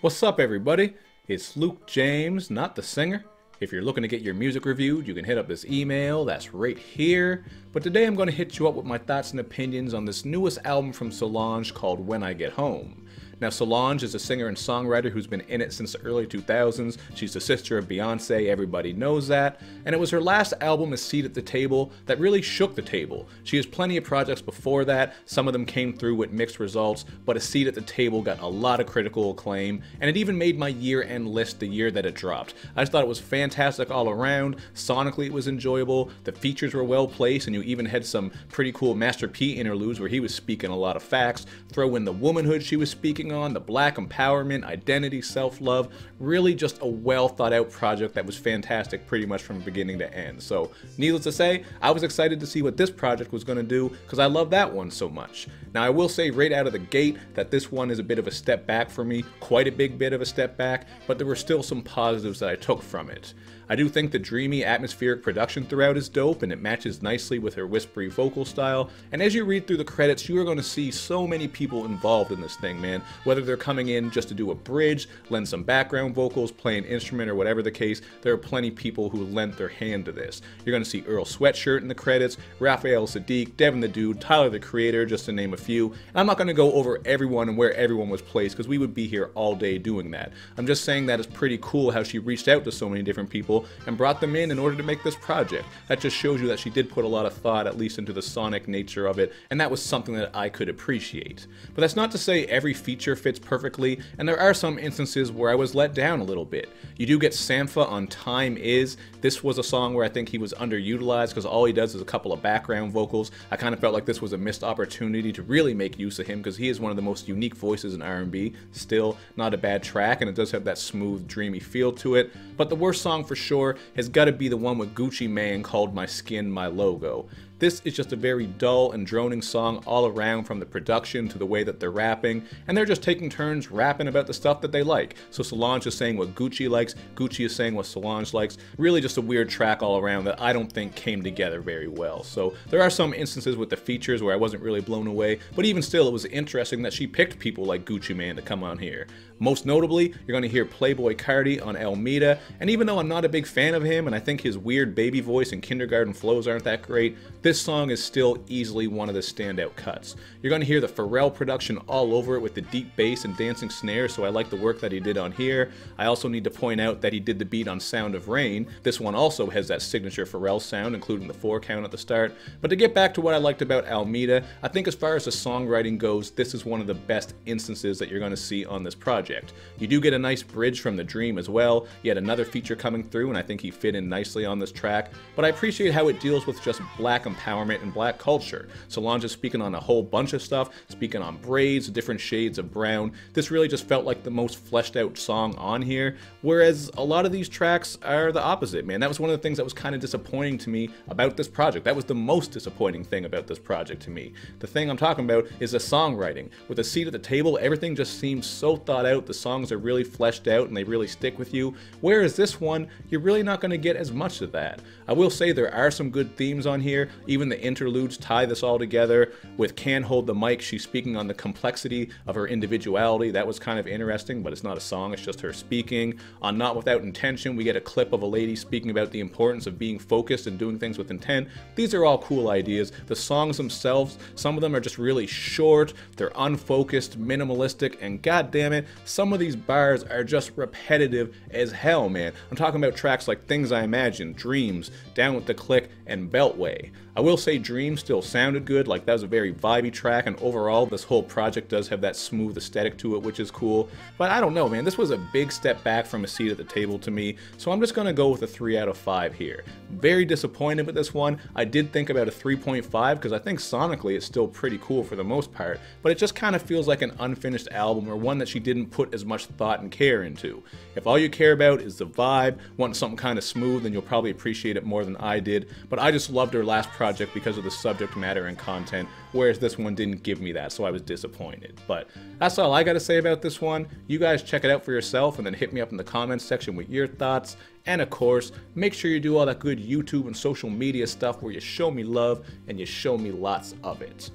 What's up, everybody? It's Luke James, not the singer. If you're looking to get your music reviewed, you can hit up this email that's right here. But today I'm going to hit you up with my thoughts and opinions on this newest album from Solange called When I Get Home. Now, Solange is a singer and songwriter who's been in it since the early 2000s. She's the sister of Beyonce, everybody knows that. And it was her last album, A Seat at the Table, that really shook the table. She has plenty of projects before that. Some of them came through with mixed results, but A Seat at the Table got a lot of critical acclaim, and it even made my year-end list the year that it dropped. I just thought it was fantastic all around. Sonically, it was enjoyable. The features were well placed, and you even had some pretty cool Master P interludes where he was speaking a lot of facts. Throw in the womanhood she was speaking on, the black empowerment, identity, self-love, really just a well thought out project that was fantastic pretty much from beginning to end. So needless to say, I was excited to see what this project was going to do because I love that one so much. Now, I will say right out of the gate that this one is a bit of a step back for me, quite a big bit of a step back, but there were still some positives that I took from it. I do think the dreamy, atmospheric production throughout is dope, and it matches nicely with her whispery vocal style. And as you read through the credits, you are going to see so many people involved in this thing, man. Whether they're coming in just to do a bridge, lend some background vocals, play an instrument, or whatever the case, there are plenty of people who lent their hand to this. You're going to see Earl Sweatshirt in the credits, Raphael Sadiq, Devin the Dude, Tyler the Creator, just to name a few. And I'm not going to go over everyone and where everyone was placed, because we would be here all day doing that. I'm just saying that it's pretty cool how she reached out to so many different people and brought them in order to make this project. That just shows you that she did put a lot of thought, at least into the sonic nature of it, and that was something that I could appreciate. But that's not to say every feature fits perfectly, and there are some instances where I was let down a little bit. You do get Sampha on Time Is. This was a song where I think he was underutilized because all he does is a couple of background vocals. I kind of felt like this was a missed opportunity to really make use of him because he is one of the most unique voices in R&B. Still, not a bad track, and it does have that smooth, dreamy feel to it. But the worst song for sure has got to be the one with Gucci Mane called My Skin, My Logo. This is just a very dull and droning song all around, from the production to the way that they're rapping, and they're just taking turns rapping about the stuff that they like. So Solange is saying what Gucci likes, Gucci is saying what Solange likes. Really just a weird track all around that I don't think came together very well. So there are some instances with the features where I wasn't really blown away, but even still it was interesting that she picked people like Gucci Mane to come on here. Most notably, you're going to hear Playboi Carti on Almeda, and even though I'm not a big fan of him and I think his weird baby voice and kindergarten flows aren't that great, this song is still easily one of the standout cuts. You're going to hear the Pharrell production all over it with the deep bass and dancing snares, so I like the work that he did on here. I also need to point out that he did the beat on Sound of Rain. This one also has that signature Pharrell sound, including the 4 count at the start. But to get back to what I liked about Almeda, I think as far as the songwriting goes, this is one of the best instances that you're going to see on this project. You do get a nice bridge from The Dream as well, yet another feature coming through, and I think he fit in nicely on this track. But I appreciate how it deals with just black empowerment and black culture. Solange is speaking on a whole bunch of stuff, speaking on braids, different shades of brown. This really just felt like the most fleshed out song on here, whereas a lot of these tracks are the opposite, man. That was one of the things that was kind of disappointing to me about this project. That was the most disappointing thing about this project to me. The thing I'm talking about is the songwriting. With A Seat at the Table, everything just seems so thought out. The songs are really fleshed out and they really stick with you, whereas this one, you're really not going to get as much of that. I will say there are some good themes on here. Even the interludes tie this all together. With Can't Hold the Mic, she's speaking on the complexity of her individuality. That was kind of interesting, but it's not a song, it's just her speaking. On Not Without Intention, we get a clip of a lady speaking about the importance of being focused and doing things with intent. These are all cool ideas. The songs themselves, some of them are just really short, they're unfocused, minimalistic, and god damn it, some of these bars are just repetitive as hell, man. I'm talking about tracks like Things I Imagine, Dreams, Down with the Click, and Beltway. I will say Dream still sounded good, like that was a very vibey track, and overall this whole project does have that smooth aesthetic to it, which is cool. But I don't know, man, this was a big step back from A Seat at the Table to me, so I'm just gonna go with a 3 out of 5 here. Very disappointed with this one. I did think about a 3.5 because I think sonically it's still pretty cool for the most part, but it just kind of feels like an unfinished album, or one that she didn't put as much thought and care into. If all you care about is the vibe, want something kind of smooth, then you'll probably appreciate it more than I did. But I just loved her last project because of the subject matter and content, whereas this one didn't give me that, so I was disappointed. But that's all I gotta say about this one. You guys check it out for yourself and then hit me up in the comments section with your thoughts. And of course, make sure you do all that good YouTube and social media stuff where you show me love and you show me lots of it.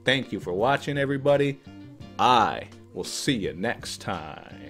Thank you for watching, everybody. I will see you next time.